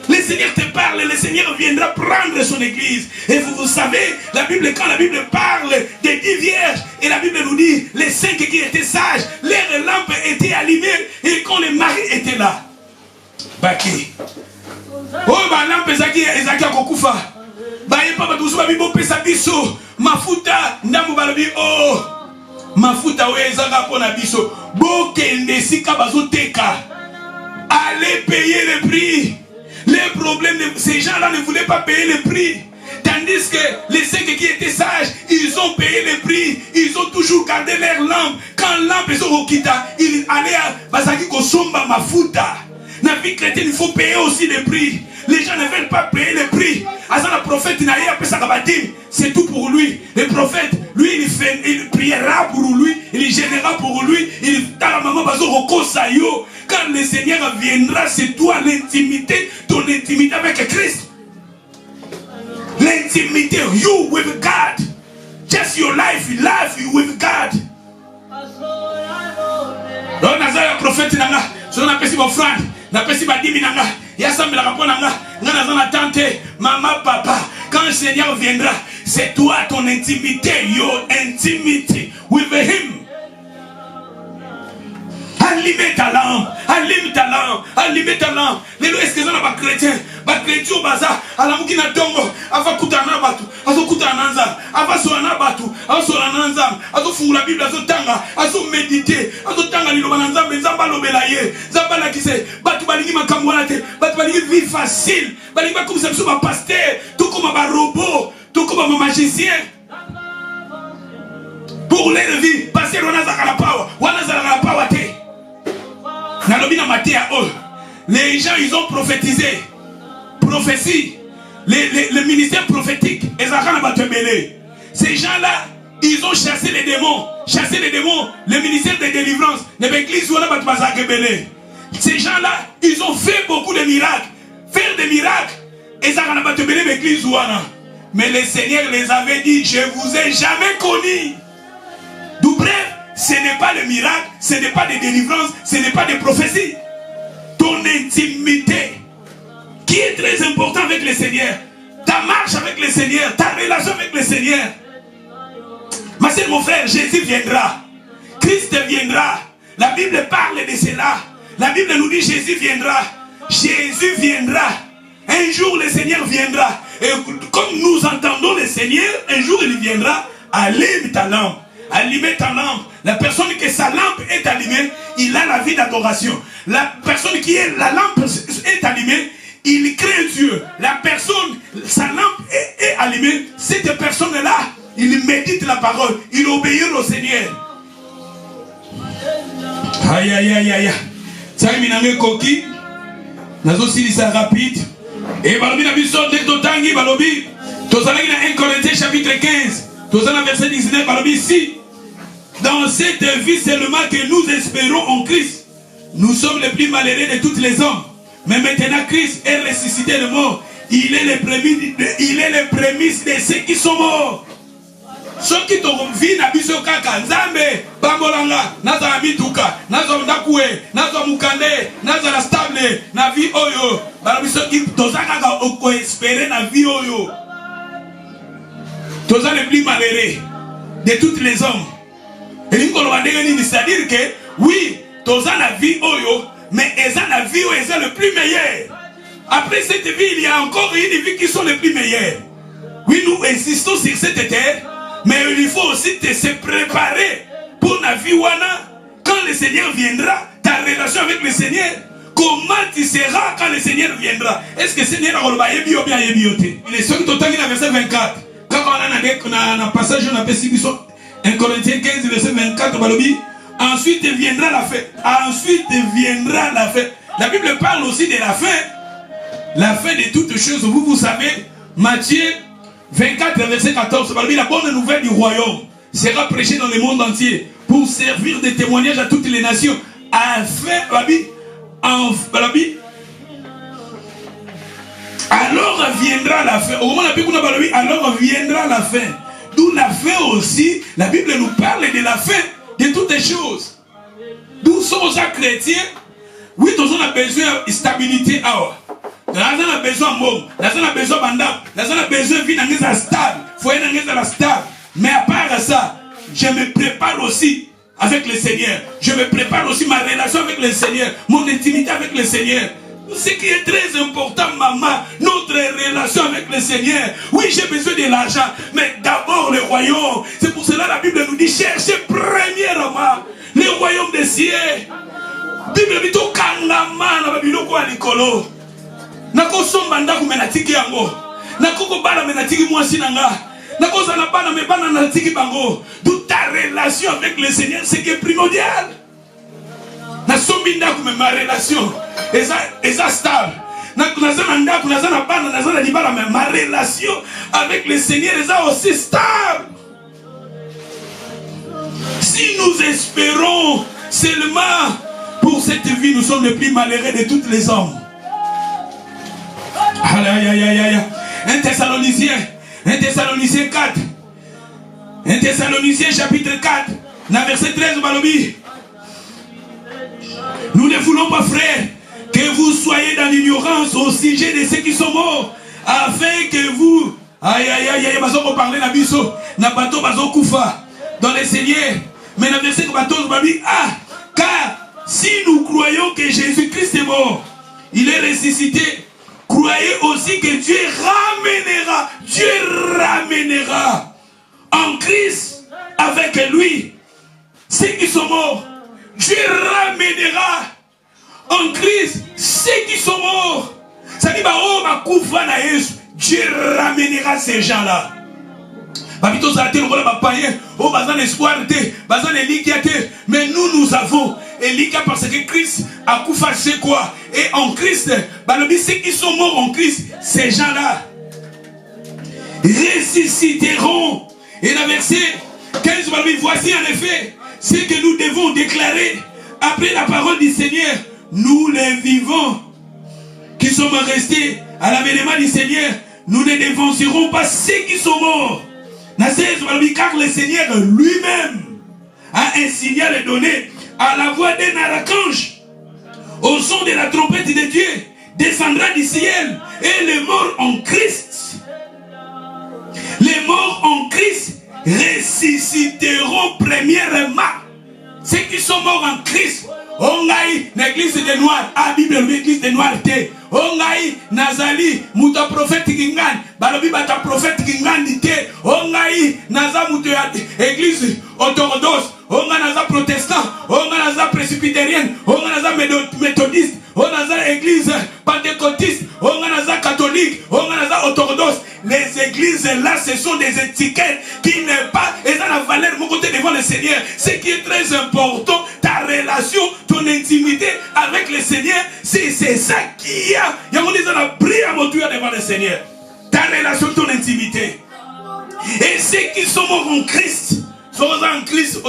B: Le Seigneur te parle et le Seigneur viendra prendre son église. Et vous savez, la Bible, quand la Bible parle des 10 vierges, et la Bible nous dit, les 5 qui étaient sages, leurs lampes étaient allumées, et quand les maris étaient là. Baki. Oh, ma lampe, Ezaki Kokufa. Baye papa doucement bibo pesa biso mafuta ndamu balobi oh mafuta wezanga pona biso bokende sika bazoteka allez payer le prix. Les problèmes de ces gens-là ne voulaient pas payer le prix. Ta Tandis que les 5 qui étaient sages, ils ont payé les prix, ils ont toujours gardé leur lampe. Quand lampe est au kita, ils allaient à Basaki Kosomba Mafuta. Dans la vie chrétienne, il faut payer aussi les prix. Les gens ne veulent pas payer les prix. Asa le prophète c'est tout pour lui. Le prophète, lui, il priera pour lui, il gênera pour lui, il quand le Seigneur viendra, c'est toi l'intimité, ton intimité avec Christ. L'intimité, you with God. Just your life with God. Donc, Nazar, le prophète, si on appelle mon frère, on appelle ma dimi, maman, papa, quand le Seigneur viendra, c'est toi ton intimité, your intimity with him. Allume ta lampe, allume ta lampe, allume ta lampe. Les lois, est-ce que ça n'a pas chrétien? Pas chrétien au bazar, à la moukina tongo, ava kutana batu, azo kutana nanza, ava soana batu, ava soana nanza, azo fou la Bible, azo tanga, azo méditer, azo tanga lilo bananza, mais zamba lobelaye, zamba la kise, batu balingi makamwate, batu balingi vie facile, balingi comme ça, ma pasteur, tout comme ma robot, tout comme ma magicien. Pour les vies, passer on a la power, on a la power. Les gens, ils ont prophétisé. Prophétie. Le ministère prophétique. Ces gens-là, ils ont chassé les démons. Chassé les démons. Le ministère de délivrance. Ces gens-là, ils ont fait beaucoup de miracles. Faire des miracles. Mais le Seigneur les avait dit, je ne vous ai jamais connus. D'où bref, ce n'est pas le miracle, ce n'est pas des délivrances, ce n'est pas des prophéties. Ton intimité, qui est très important avec le Seigneur, ta marche avec le Seigneur, ta relation avec le Seigneur. Ma sœur, mon frère, Jésus viendra. Christ viendra. La Bible parle de cela. La Bible nous dit Jésus viendra. Jésus viendra. Un jour, le Seigneur viendra. Et comme nous entendons le Seigneur, un jour, il viendra. Allume ta lampe. Allumer ta lampe. La personne que sa lampe est allumée, il a la vie d'adoration. La personne qui est la lampe est allumée, il craint Dieu. La personne, sa lampe est allumée. Cette personne-là, il médite la parole. Il obéit au Seigneur. Aïe aïe aïe aïe. Ça y est, koki. Nazo silisa rapide. Et balobi na biso de totangi balobi. Tozalaki na 1 Corinthiens chapitre 15. Tozana verset 19 balobi ici. Dans cette vie seulement que nous espérons en Christ, nous sommes les plus malheureux de tous les hommes. Mais maintenant Christ est ressuscité de mort. Il est le prémisse de ceux qui sont morts. Ceux qui ont vu na biso kaka nzambe bambolanga naza mituka naza ndakue naza mukande naza la stable na vie oyo balobi ceux qui tozaka ko espérer na vie oyo. Toza les plus malheureux de tous les hommes. C'est-à-dire que oui, toza la vie oyo, mais eza la vie oyo est le plus meilleur. Après cette vie, il y a encore une vie qui sont les plus meilleures. Oui, nous existons sur cette terre, mais il faut aussi se préparer pour la vie wana. Quand le Seigneur viendra, ta relation avec le Seigneur, comment tu seras quand le Seigneur viendra? Est-ce que le Seigneur a yebi ou bien yebi yote? Il est sûr que total dans verset 24. Quand on a un passage, on appelle 1 Corinthiens 15, verset 24, balobi. Ensuite viendra la fin. Ensuite viendra la fin. La Bible parle aussi de la fin. La fin de toutes choses. Vous savez, Matthieu 24, verset 14, balobi, la bonne nouvelle du royaume sera prêchée dans le monde entier pour servir de témoignage à toutes les nations. Afin, balobi, alors viendra la fin. Au moment où alors viendra la fin. D'où la fin aussi, la Bible nous parle de la fin de toutes les choses. D'où sommes les chrétiens. Oui, nous avons besoin de stabilité. Nous avons besoin de monde. Nous avons besoin de bandam. Nous avons besoin de vie stable. Il faut être stable. Mais à part ça, je me prépare aussi avec le Seigneur. Je me prépare aussi ma relation avec le Seigneur. Mon intimité avec le Seigneur. Ce qui est très important, maman, notre relation avec le Seigneur. Oui, j'ai besoin de l'argent, mais d'abord le royaume. C'est pour cela que la Bible nous dit, cherchez premièrement le royaume des cieux. Bible dit, kangama na babilo kwa likolo. Nako somba ndaku menatiki yango. Nakoko bana menatiki mwasi nanga. Nakoza na bana me bana natiki bango. D'où ta relation avec le Seigneur, c'est qui est primordial. Na sombi ndako me ma relation eza stable. Ma relation avec le Seigneur est aussi stable. Si nous espérons seulement pour cette vie, nous sommes les plus malheureux de tous les hommes. Un Thessaloniciens 4. Un Thessaloniciens chapitre 4, verset 13, Balobi. Nous ne voulons pas, frères, que vous soyez dans l'ignorance au sujet de ceux qui sont morts, afin que vous, parler na biso, na bato bazo kufa dans le Seigneur. Mais dans le verset car si nous croyons que Jésus-Christ est mort, il est ressuscité, croyez aussi que Dieu ramènera en Christ avec lui ceux qui sont morts. Dieu ramènera en Christ ceux qui sont morts. Ça dit, Dieu ramènera ces gens-là. Mais nous avons Elika parce que Christ a koufa c'est quoi? Et en Christ, ceux qui sont morts en Christ, ces gens-là ressusciteront. Et dans le verset 15, voici en effet ce que nous devons déclarer après la parole du Seigneur. Nous les vivants qui sommes restés à l'avènement du Seigneur, nous ne dévancerons pas ceux qui sont morts. Car le Seigneur lui-même a un signal donné à la voix d'un archange. Au son de la trompette de Dieu descendra du ciel et les morts en Christ. Les morts en Christ ressusciteront premièrement. Ceux qui sont morts en Christ. Ongaï, l'église des noirs. Ah, Bible, l'église des noirs. Ongaï, Nazali, Mouta prophète Kingan. Balobi bata prophète Kingan dite. Ongaï, Naza Mouta église orthodoxe. Onga Naza protestant. Onga Naza presbytérienne. Onga Naza méthodiste. Onga Naza église pentecôtiste. Onga Naza catholique. Onga Naza orthodoxe. Les églises là, ce sont des étiquettes qui n'est pas, et ça la valeur mon côté devant le Seigneur. Ce qui est très important, ta relation, ton intimité avec le Seigneur, c'est ça qui a. Il y a mon disant la prière devant le Seigneur. Ta relation, ton intimité. Et ceux qui sont morts en Christ, sont en Christ, ils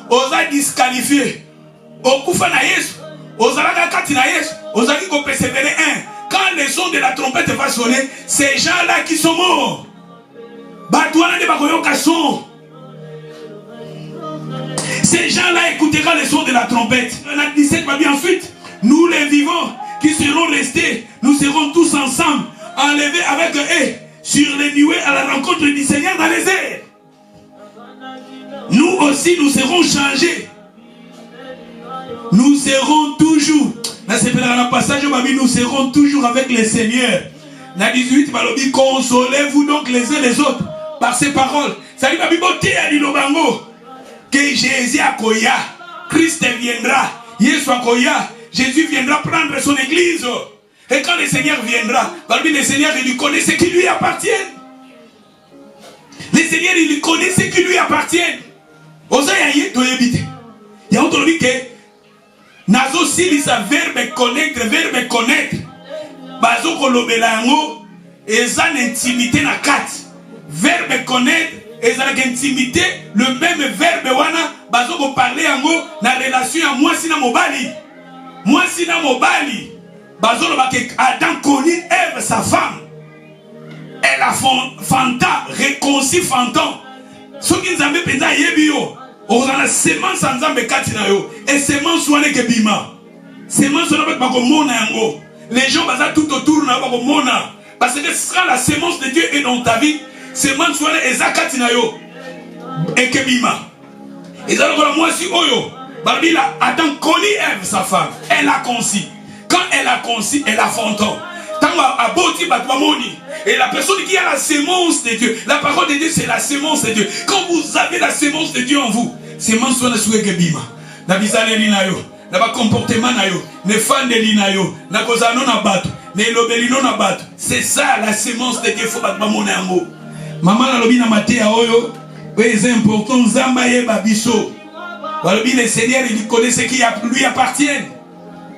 B: ont disqualifié. Au Koufa na Yesu, aux Alaka Katina Yesu, aux Alaki ko persévérer un. Quand le son de la trompette va sonner, ces gens-là qui sont morts, ces gens-là écouteront le son de la trompette. On a 17 babis ensuite. Nous les vivants qui serons restés, nous serons tous ensemble, enlevés avec eux sur les nuées à la rencontre du Seigneur dans les airs. Nous aussi, nous serons changés. Nous serons toujours. Dans ce passage, nous serons toujours avec le Seigneur. Dans 18, consolez-vous donc les uns les autres par ces paroles. Ça dit que Jésus akoya, Christ viendra, Jésus akoya, Jésus viendra prendre son église. Et quand le Seigneur viendra, le Seigneur il lui connaît ce qui lui appartient. Le Seigneur il lui connaît ce qui lui appartient. Il y a un truc que Nazo silisa verbe connaître. Bazo kolobela yango eza intimité na kati. Verbe connaître eza intimité, le même verbe wana bazo ko parler yango na relation ya mwasi na mobali. Mwasi na mobali bazo loba ke Adam connaît Ève sa femme. Elle a fanta réconcilié fantan. Soki nzambe penza yebi yo. On a la semence en Zambé katina yo et semence wana ke bima. Semence wana ba ko mona yango. Les gens basent tout autour na ba ko mona parce que ce sera la semence de Dieu est dans ta vie. Semence wana ezakatina yo et ke bima. Et ça donc moi si oyo babila Adam connaît Ève sa femme. Elle a conçu. Quand elle a conçu, elle a fantan. Et la personne qui a la sémence de Dieu, la parole de Dieu c'est la sémence de Dieu. Quand vous avez la sémence de Dieu en vous, sémence on a souhaité que bima. Na bizale linayo, na ba comportement nayo, ne fan de linayo, na kozano na bato, mais l'obélino na bato. C'est ça la sémence de Dieu. Faut pas mon amour. Maman la lobi na maté à oyo. Oui, c'est important. Zambaye babiso. Le Seigneur, il connaît ce qui lui appartient.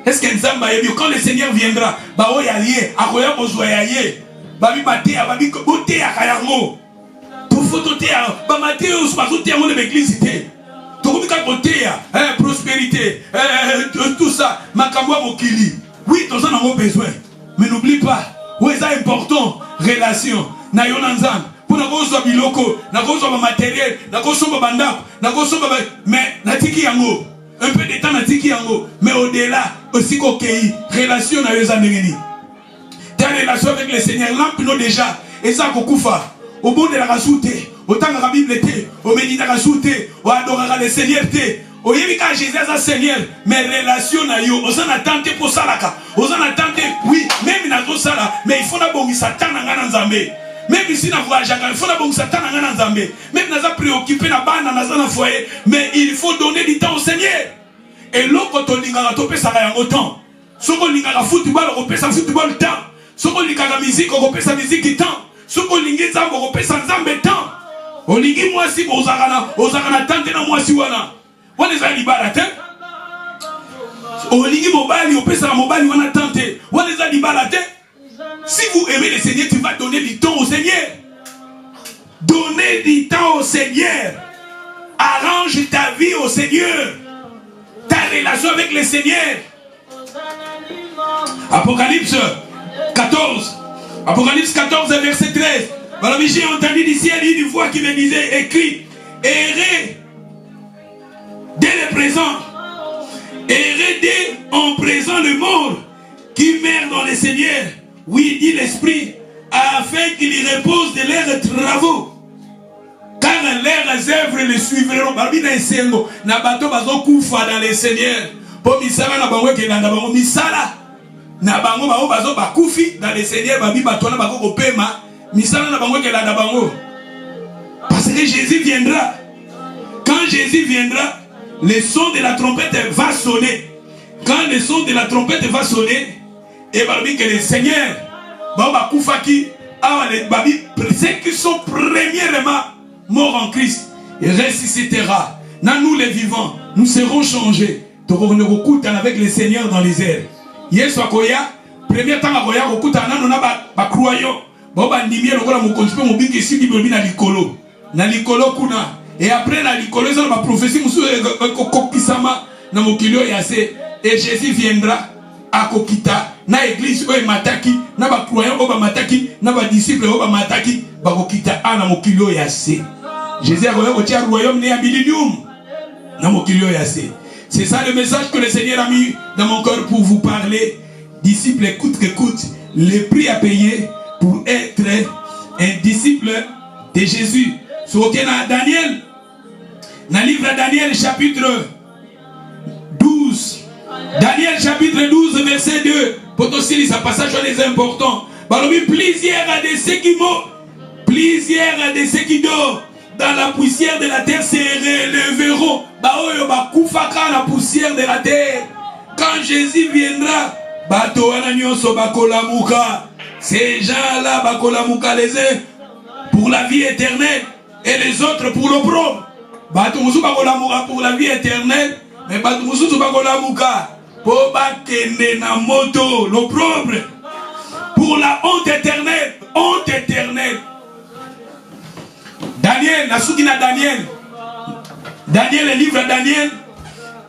B: Est-ce que Zambaye, quand le Seigneur viendra, bah oh yalié, akoya bozoyaye, babi maté à babi boté à kayango. Pour phototer à ba maté au spazoté à mon église té. Tokumika boté à prospérité, tout ça, makamwa mokili. Oui, tous en avons besoin. Mais n'oublie pas, où est ça important, relation, na yonanzam. Pour na koso biloko, na koso ba matériel, na koso ba bandap, na koso ba mais na tiki yango. Un peu de temps na tiki yango, mais au-delà aussi kokei, relation na yoza ndengeni. Ta relation avec le Seigneur, l'ampino déjà, et ça kokufa. Au bout de la rajoute, autant que la Bible était, au médit de la rajoute, au adorer le Seigneur était. Au yévika Jésus est Seigneur, mais relation na yo, on s'en attend pour ça là, on s'en attend, oui, même dans tout ça là, mais il faut d'abord qu'il s'attende à un zambé. Même ici dans le voyage, il faut d'abord qu'il s'attende à un zambé. Même dans un préoccupé dans un foyer, mais il faut donner du temps au Seigneur. Et l'autre, on dit que tu ça a autant. Ce qu'on dit que football, on peut ça football temps. Ce qu'on dit que musique, on peut ça musique temps. Ce qu'on dit que ça, on peut ça zambé temps. On dit que moi si vous avez tente dans moi si wana. On est allé balater. On dit que mobile, on peut ça mobile, on a tenté. On est allé balater. Si vous aimez le Seigneur, tu vas donner du temps au Seigneur. Donner du temps au Seigneur. Arrange ta vie au Seigneur. Ta relation avec le Seigneur. Apocalypse 14. Apocalypse 14, verset 13. Alors, j'ai entendu du ciel une voix qui me disait, écrit, errez dès le présent. Errez dès en présent le mort qui meurt dans le Seigneur. Oui, dit l'Esprit, afin qu'il y repose de leurs travaux. Car leurs œuvres le suivront. Barbina et Sengo, Nabato bazo kufa dans le Seigneur. Pour misala na bango ke nanda bango misala. Na bango bazo bakufi dans le Seigneur babi batona bako kopema. Misala na bango ke nanda bango. Parce que Jésus viendra. Quand Jésus viendra, le son de la trompette va sonner. Quand le son de la trompette va sonner, et babi que le Seigneur baba kufaki ceux qui sont premièrement morts en Christ, il ressuscitera. Nous les vivants, nous serons changés. Nous avec le Seigneur dans les airs. Yesu akoya, premier temps akoya kokutana nona ba croyant. Baba ndimie lokola mo kontipe mo bingi siki bobi na likolo. Na likolo kuna. Et après la likolo ça ba prophétie musu kokisama na mokilio yase. Et Jésus viendra à kokita na église oyo mataki na ba croyant oba mataki na ba disciple oba mataki ba kokita ana mokilio yase. Jésus a reçu au royaume né à millénium. C'est ça le message que le Seigneur a mis dans mon cœur pour vous parler. Disciple, écoute, le prix à payer pour être un disciple de Jésus. Sur Daniel, dans le livre de Daniel chapitre 12. Daniel chapitre 12 verset 2. Pour aussi, ce passage est important. Plusieurs de ceux qui morts, plusieurs de ceux qui dorment dans la poussière de la terre se relèveront. La poussière de la terre. Quand Jésus viendra, ces gens-là, les uns pour la vie éternelle et les autres pour l'opprobre. Pour la vie éternelle, mais l'opprobre. Pour la honte éternelle. Honte éternelle. Daniel, la soukina Daniel. Daniel, le livre de Daniel.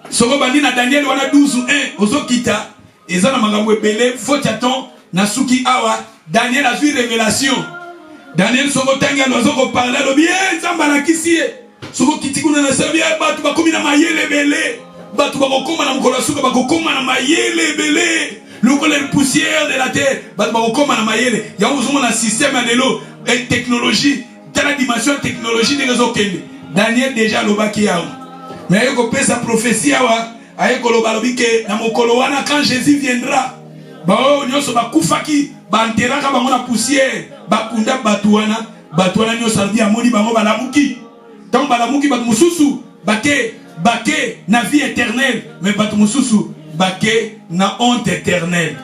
B: Soko bandi na Daniel wana 12 1 ozokita ezana magambo ebele fotiaton na suki awa Daniel a vu révélation. Daniel soko tanga nozoko parler lo bien nzamba na kisie. Soko kitikuna na sabia batu bakomi na mayele bele. Batu bakokoma na mkola suka bakokoma na mayele bele. Le poussière de la terre batu bakokoma na mayele. Ya uzuma na système de l'eau et technologie. Dans la dimension technologie des réseaux. Daniel déjà lobaki yao. Mais il y a sa prophétie quand Jésus viendra. Nyoso bakufaki banteraka bango na poussière bakunda batuana batuana nyoso albi amoni bango balamuki. Donc balamuki batu mususu bake na vie éternelle mais batu mususu bake na honte éternelle.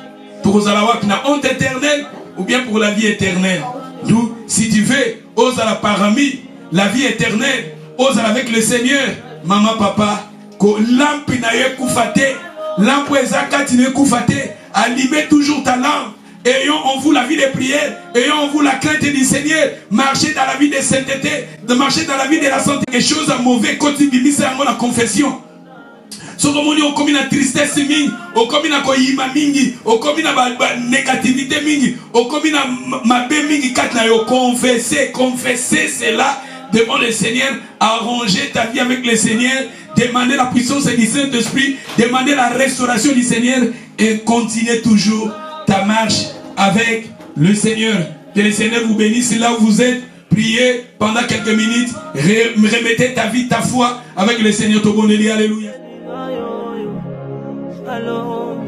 B: pour Ozalawak na honte éternelle ou bien pour la vie éternelle. D'où, si tu veux, Ozala parami, la vie éternelle, Ozala avec le Seigneur, maman, papa, ko lampe na ye koufate, lampe ezakati na ye koufate, allumez toujours ta lampe. Ayons en vous la vie de prière, ayons en vous la crainte du Seigneur, marchez dans la vie de sainteté, de marcher dans la vie de la santé. Et choses à mauvais, quand tu vis, c'est la confession. So comme on est comme une tristesse mingi, ou comme une koyima mingi, ou comme une négativité mingi, ou comme une mabe mingi, quand tu confesser cela devant le Seigneur, arranger ta vie avec le Seigneur, demander la puissance du Saint-Esprit, demander la restauration du Seigneur et continuer toujours ta marche avec le Seigneur. Que le Seigneur vous bénisse là où vous êtes. Priez pendant quelques minutes. Remettez ta vie, ta foi avec le Seigneur. Alléluia.
A: Shalom,